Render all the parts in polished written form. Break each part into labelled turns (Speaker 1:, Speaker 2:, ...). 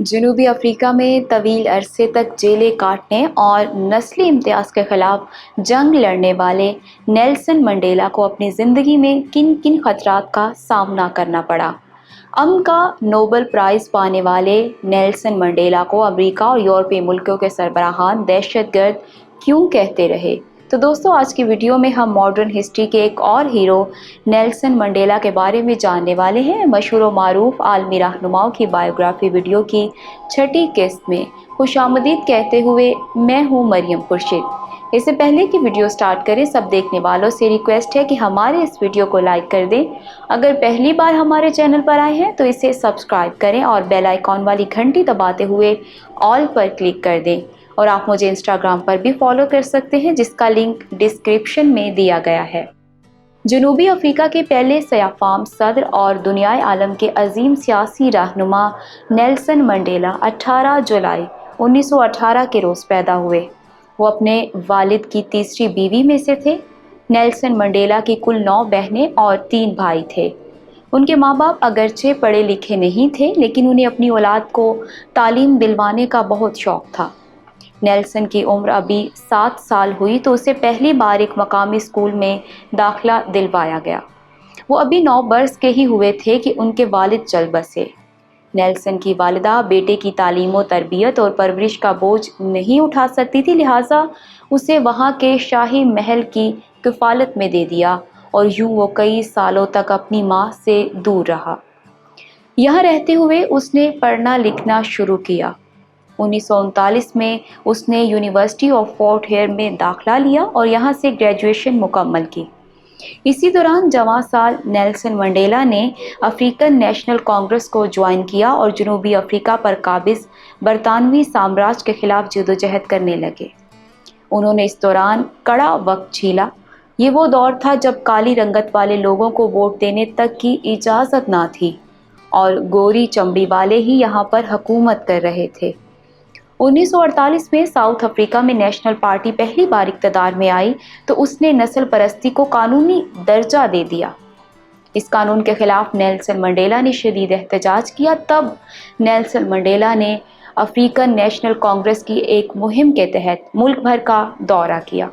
Speaker 1: जनूबी अफ्रीका में तवील अरसे तक जेलें काटने और नस्ली इम्तियाज़ के ख़िलाफ़ जंग लड़ने वाले नेल्सन मंडेला को अपनी ज़िंदगी में किन किन ख़तरात का सामना करना पड़ा। अमन का नोबेल प्राइज़ पाने वाले नेल्सन मंडेला को अमेरिका और यूरोपीय मुल्कों के सरबराहान दहशतगर्द क्यों कहते रहे। तो दोस्तों, आज की वीडियो में हम मॉडर्न हिस्ट्री के एक और हीरो नेल्सन मंडेला के बारे में जानने वाले हैं। मशहूर व मारूफ आलमी रहनुमाओं की बायोग्राफी वीडियो की छठी किस्त में खुशामदीद कहते हुए मैं हूँ मरियम खुर्शीद। इससे पहले कि वीडियो स्टार्ट करें, सब देखने वालों से रिक्वेस्ट है कि हमारे इस वीडियो को लाइक कर दें। अगर पहली बार हमारे चैनल पर आए हैं तो इसे सब्सक्राइब करें और बेल आइकॉन वाली घंटी दबाते हुए ऑल पर क्लिक कर दें। और आप मुझे इंस्टाग्राम पर भी फॉलो कर सकते हैं, जिसका लिंक डिस्क्रिप्शन में दिया गया है। जनूबी अफ्रीका के पहले सयाफाम सदर और दुनियाए आलम के अजीम सियासी रहनुमा नेल्सन मंडेला 18 जुलाई 1918 के रोज़ पैदा हुए। वो अपने वालिद की तीसरी बीवी में से थे। नेल्सन मंडेला की कुल 9 बहनें और 3 भाई थे। उनके माँ बाप अगरचे पढ़े लिखे नहीं थे, लेकिन उन्हें अपनी औलाद को तालीम दिलवाने का बहुत शौक़ था। नेल्सन की उम्र अभी 7 साल हुई तो उसे पहली बार एक मकामी स्कूल में दाखिला दिलवाया गया। वो अभी 9 बरस के ही हुए थे कि उनके वालिद चल बसे। नेल्सन की वालिदा बेटे की तालीम तरबियत और परवरिश का बोझ नहीं उठा सकती थी, लिहाजा उसे वहाँ के शाही महल की किफ़ालत में दे दिया और यूँ वो कई सालों तक अपनी माँ से दूर रहा। यहाँ रहते हुए उसने पढ़ना लिखना शुरू किया। 1939 में उसने यूनिवर्सिटी ऑफ फोर्ट हेयर में दाखिला लिया और यहाँ से ग्रेजुएशन मुकम्मल की। इसी दौरान जवां साल नेल्सन मंडेला ने अफ्रीकन नेशनल कांग्रेस को ज्वाइन किया और जनूबी अफ्रीका पर काबिज बरतानवी साम्राज्य के खिलाफ जदोजहद करने लगे। उन्होंने इस दौरान कड़ा वक्त झेला। ये वो दौर था जब काली रंगत वाले लोगों को वोट देने तक की इजाज़त ना थी और गोरी चमड़ी वाले ही यहाँ पर हुकूमत कर रहे थे। 1948 में साउथ अफ्रीका में नेशनल पार्टी पहली बार इक़्तिदार में आई तो उसने नस्ल परस्ती को कानूनी दर्जा दे दिया। इस कानून के खिलाफ नेल्सन मंडेला ने शदीद एहतजाज किया। तब नेल्सन मंडेला ने अफ्रीकन नेशनल कांग्रेस की एक मुहिम के तहत मुल्क भर का दौरा किया।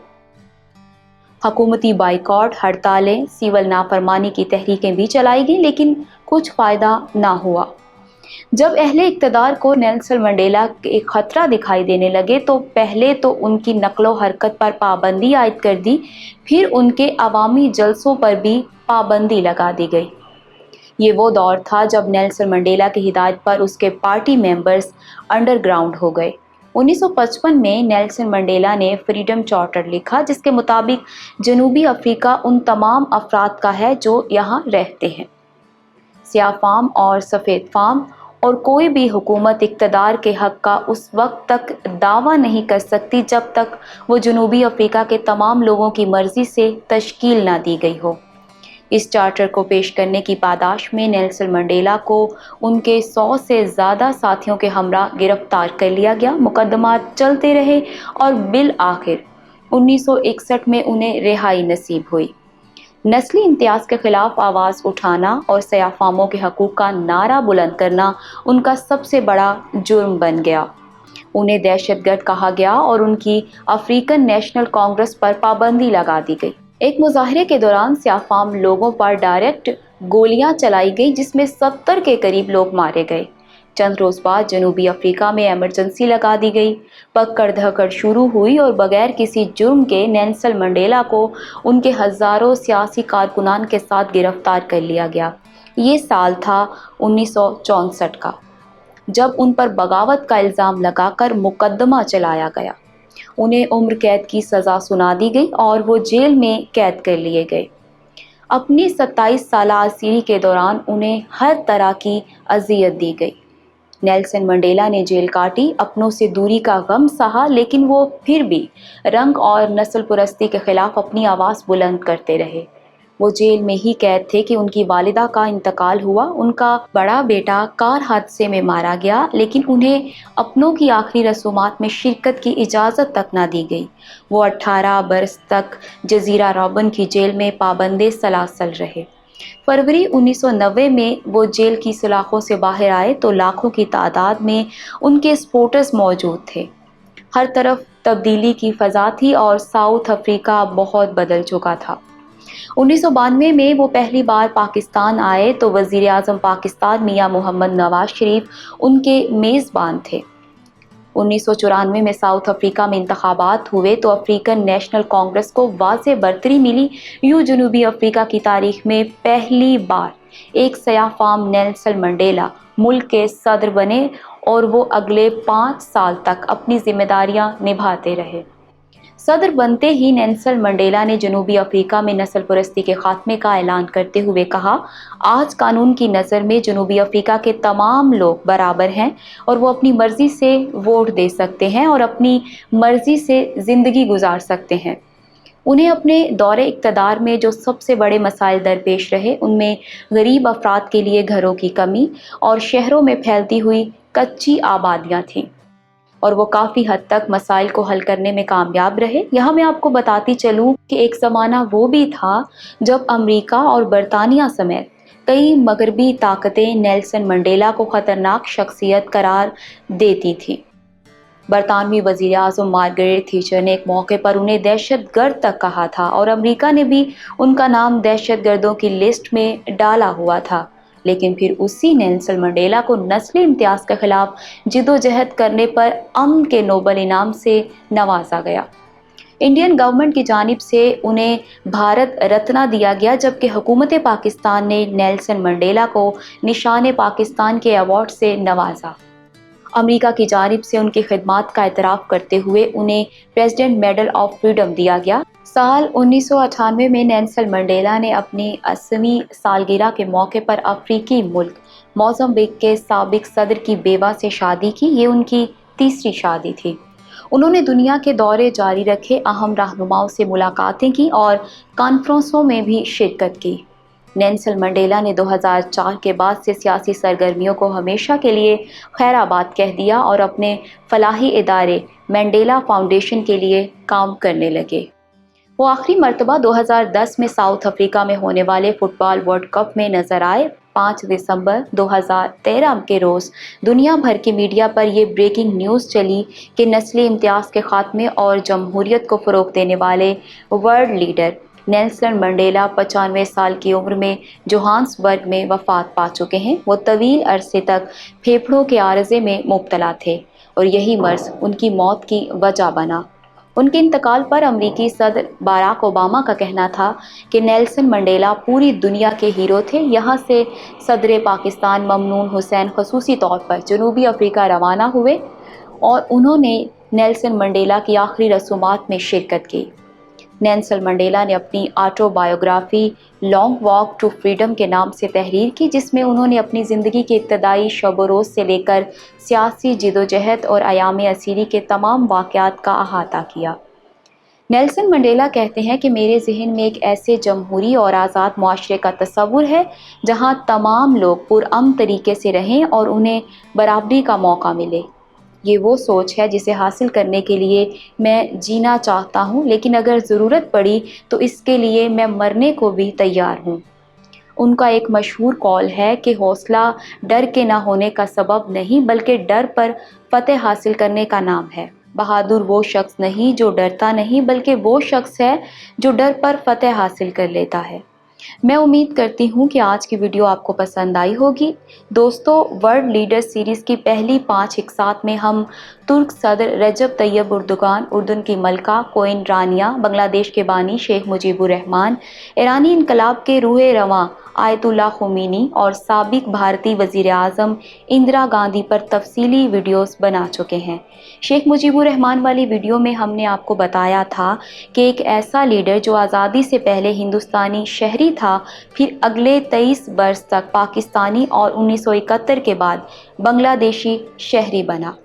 Speaker 1: हुकूमती बाइकॉट, हड़तालें, सिविल नाफरमानी की तहरीकें भी चलाई गईं, लेकिन कुछ फ़ायदा ना हुआ। जब अहले इक़्तिदार को नेल्सन मंडेला एक ख़तरा दिखाई देने लगे तो पहले तो उनकी नक़्लो हरकत पर पाबंदी आयद कर दी, फिर उनके अवामी जलसों पर भी पाबंदी लगा दी गई। ये वो दौर था जब नेल्सन मंडेला की हिदायत पर उसके पार्टी मेंबर्स अंडरग्राउंड हो गए। 1955 में नेल्सन मंडेला ने फ्रीडम चार्टर लिखा, जिसके मुताबिक जनूबी अफ्रीका उन तमाम अफराद का है जो यहाँ रहते हैं। स्याह फाम और सफ़ेद फाम और कोई भी हुकूमत इक़्तिदार के हक़ का उस वक्त तक दावा नहीं कर सकती जब तक वो जनूबी अफ्रीका के तमाम लोगों की मर्ज़ी से तश्कील ना दी गई हो। इस चार्टर को पेश करने की पादाश में नेल्सन मंडेला को उनके 100 से ज़्यादा साथियों के हमरा गिरफ्तार कर लिया गया। मुकदमात चलते रहे और बिल आखिर 1961 में उन्हें रिहाई नसीब हुई। नस्ली इम्तियाज़ के खिलाफ आवाज़ उठाना और सयाफामों के हकूक़ का नारा बुलंद करना उनका सबसे बड़ा जुर्म बन गया। उन्हें दहशतगर्द कहा गया और उनकी अफ्रीकन नेशनल कांग्रेस पर पाबंदी लगा दी गई। एक मुजाहरे के दौरान सयाफाम लोगों पर डायरेक्ट गोलियां चलाई गई, जिसमें 70 के करीब लोग मारे गए। चंद रोज़ बाद जनूबी अफ्रीका में एमरजेंसी लगा दी गई। पकड़ धकड़ शुरू हुई और बगैर किसी जुर्म के नेल्सन मंडेला को उनके हज़ारों सियासी कारकुनान के साथ गिरफ्तार कर लिया गया। ये साल था 1964 का, जब उन पर बगावत का इल्ज़ाम लगाकर मुकदमा चलाया गया। उन्हें उम्र कैद की सज़ा सुना दी गई और वो जेल में कैद कर लिए गए। अपनी 27 साल असीरी के दौरान उन्हें हर तरह की अजियत दी गई। नेल्सन मंडेला ने जेल काटी, अपनों से दूरी का गम सहा, लेकिन वो फिर भी रंग और नस्ल परस्ती के खिलाफ अपनी आवाज़ बुलंद करते रहे। वो जेल में ही कैद थे कि उनकी वालिदा का इंतकाल हुआ। उनका बड़ा बेटा कार हादसे में मारा गया, लेकिन उन्हें अपनों की आखिरी रसूमात में शिरकत की इजाज़त तक ना दी गई। वो 18 बरस तक जजीरा रॉबिन की जेल में पाबंदे सलासल रहे। फरवरी 1990 में वो जेल की सलाखों से बाहर आए तो लाखों की तादाद में उनके सपोर्टर्स मौजूद थे। हर तरफ तब्दीली की फजा थी और साउथ अफ्रीका बहुत बदल चुका था। 1992 में वो पहली बार पाकिस्तान आए तो वज़ीर आज़म पाकिस्तान मियां मोहम्मद नवाज शरीफ उनके मेज़बान थे। 1994 में साउथ अफ्रीका में इंतखाबात हुए तो अफ्रीकन नेशनल कांग्रेस को वाज़ेह बरतरी मिली। यूं जनूबी अफ्रीका की तारीख में पहली बार एक सयाह फाम नेल्सन मंडेला मुल्क के सदर बने और वो अगले 5 साल तक अपनी जिम्मेदारियां निभाते रहे। सदर बनते ही नेल्सन मंडेला ने जनूबी अफ्रीका में नस्ल परस्ती के खात्मे का ऐलान करते हुए कहा, आज कानून की नज़र में जनूबी अफ्रीका के तमाम लोग बराबर हैं और वो अपनी मर्जी से वोट दे सकते हैं और अपनी मर्जी से ज़िंदगी गुजार सकते हैं। उन्हें अपने दौरे इक़्तिदार में जो सबसे बड़े मसाइल दरपेश रहे उनमें गरीब अफराद के लिए घरों की कमी और शहरों में फैलती हुई कच्ची आबादियाँ थीं, और वो काफ़ी हद तक मसाइल को हल करने में कामयाब रहे। यहाँ मैं आपको बताती चलूँ कि एक ज़माना वो भी था जब अमेरिका और बरतानिया समेत कई मगरबी ताकतें नेल्सन मंडेला को ख़तरनाक शख्सियत करार देती थी। बरतानवी वज़ीर आज़म मार्गरेट थीचर ने एक मौके पर उन्हें दहशतगर्द तक कहा था और अमेरिका ने भी उनका नाम दहशतगर्दों की लिस्ट में डाला हुआ था। लेकिन फिर उसी नेल्सन मंडेला को नस्ली इम्तियाज़ के खिलाफ जिदोजहद करने पर अमन के नोबल इनाम से नवाजा गया। इंडियन गवर्नमेंट की जानिब से उन्हें भारत रत्न दिया गया, जबकि हुकूमत पाकिस्तान ने नेल्सन मंडेला को निशान पाकिस्तान के अवार्ड से नवाजा। अमेरिका की जानिब से उनकी खिदमात का एतराफ़ करते हुए उन्हें प्रेसिडेंट मेडल ऑफ फ्रीडम दिया गया। साल 1998 में नेल्सन मंडेला ने अपनी 80वीं सालगिरह के मौके पर अफ्रीकी मुल्क मोज़ाम्बिक के साबिक सदर की बेवा से शादी की। ये उनकी तीसरी शादी थी। उन्होंने दुनिया के दौरे जारी रखे, अहम रहनुमाओं से मुलाकातें की और कॉन्फ्रेंसों में भी शिरकत की। नेल्सन मंडेला ने 2004 के बाद से सियासी सरगर्मियों को हमेशा के लिए खैराबाद कह दिया और अपने फलाही इदारे मंडेला फाउंडेशन के लिए काम करने लगे। वो आखिरी मर्तबा 2010 में साउथ अफ्रीका में होने वाले फुटबॉल वर्ल्ड कप में नजर आए। 5 दिसंबर 2013 के रोज़ दुनिया भर के मीडिया पर यह ब्रेकिंग न्यूज़ चली कि नस्ली इम्तियाज़ के खात्मे और जमहूरियत को फ़रोग़ देने वाले वर्ल्ड लीडर नेल्सन मंडेला 95 साल की उम्र में जोहान्सबर्ग में वफ़ात पा चुके हैं। वो तवील अरसे तक फेफड़ों के आर्ज़े में मुब्तला थे और यही मर्ज़ उनकी मौत की वजह बना। उनके इंतकाल पर अमरीकी सदर बराक ओबामा का कहना था कि नेल्सन मंडेला पूरी दुनिया के हीरो थे। यहाँ से सदर पाकिस्तान ममनून हुसैन खसूसी तौर पर जनूबी अफ्रीका रवाना हुए और उन्होंने नेल्सन मंडेला की आखिरी रसूमात में शिरकत की। नेल्सन मंडेला ने अपनी autobiography Long Walk to Freedom के नाम से तहरीर की, जिसमें उन्होंने अपनी ज़िंदगी के इब्तदाई शब रोज़ से लेकर सियासी जिदोजहद और अयाम असीरी के तमाम वाक़यात का अहाता किया। नेल्सन मंडेला कहते हैं कि मेरे जहन में एक ऐसे जमहूरी और आज़ाद मुआशरे का तस्वुर है जहाँ तमाम लोग पुरअमन तरीके से रहें और उन्हें बराबरी का मौका मिले। ये वो सोच है जिसे हासिल करने के लिए मैं जीना चाहता हूँ, लेकिन अगर ज़रूरत पड़ी तो इसके लिए मैं मरने को भी तैयार हूँ। उनका एक मशहूर कौल है कि हौसला डर के ना होने का सबब नहीं बल्कि डर पर फतेह हासिल करने का नाम है। बहादुर वो शख्स नहीं जो डरता नहीं, बल्कि वो शख्स है जो डर पर फतेह हासिल कर लेता है। मैं उम्मीद करती हूँ कि आज की वीडियो आपको पसंद आई होगी। दोस्तों, वर्ल्ड लीडर सीरीज़ की पहली 5 हिस्सात में हम तुर्क सदर रजब तैयब उर्दुगान, उर्दन की मलका कोइन रानिया, बांग्लादेश के बानी शेख मुजीबुर रहमान, ईरानी इनकलाब के रूहे रवां आयतुल्लाह खुमैनी और साबिक भारतीय वज़ीर आज़म इंदिरा गांधी पर तफसीली वीडियोस बना चुके हैं। शेख मुजीबुर रहमान वाली वीडियो में हमने आपको बताया था कि एक ऐसा लीडर जो आज़ादी से पहले हिंदुस्तानी शहरी था, फिर अगले 23 बरस तक पाकिस्तानी और 1971 के बाद बांग्लादेशी शहरी बना।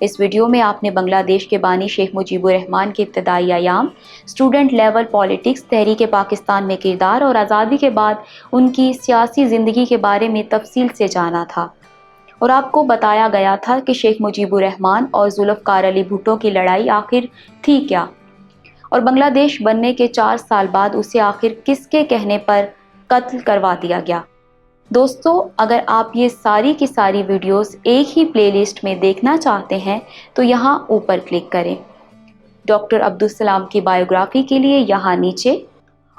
Speaker 1: इस वीडियो में आपने बांग्लादेश के बानी शेख मुजीबुर रहमान के इब्तदाई अयाम, स्टूडेंट लेवल पॉलिटिक्स, तहरीक पाकिस्तान में किरदार और आज़ादी के बाद उनकी सियासी ज़िंदगी के बारे में तफसील से जाना था। और आपको बताया गया था कि शेख मुजीबुर रहमान और जुल्फ़िकार अली भुट्टो की लड़ाई आखिर थी क्या, और बांग्लादेश बनने के 4 साल बाद उसे आखिर किसके कहने पर قتل کروا دیا گیا۔ دوستو، اگر آپ یہ ساری کی ساری ویڈیوز ایک ہی پلے لسٹ میں دیکھنا چاہتے ہیں تو یہاں اوپر کلک کریں، ڈاکٹر عبدالسلام کی بائیوگرافی کے لیے یہاں نیچے،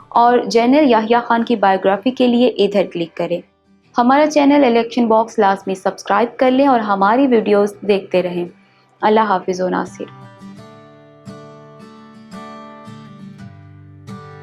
Speaker 1: اور جنرل یحییٰ خان کی بائیوگرافی کے لیے ادھر کلک کریں۔ ہمارا چینل الیکشن باکس لازمی سبسکرائب کر لیں اور ہماری ویڈیوز دیکھتے رہیں۔ اللہ حافظ و ناصر۔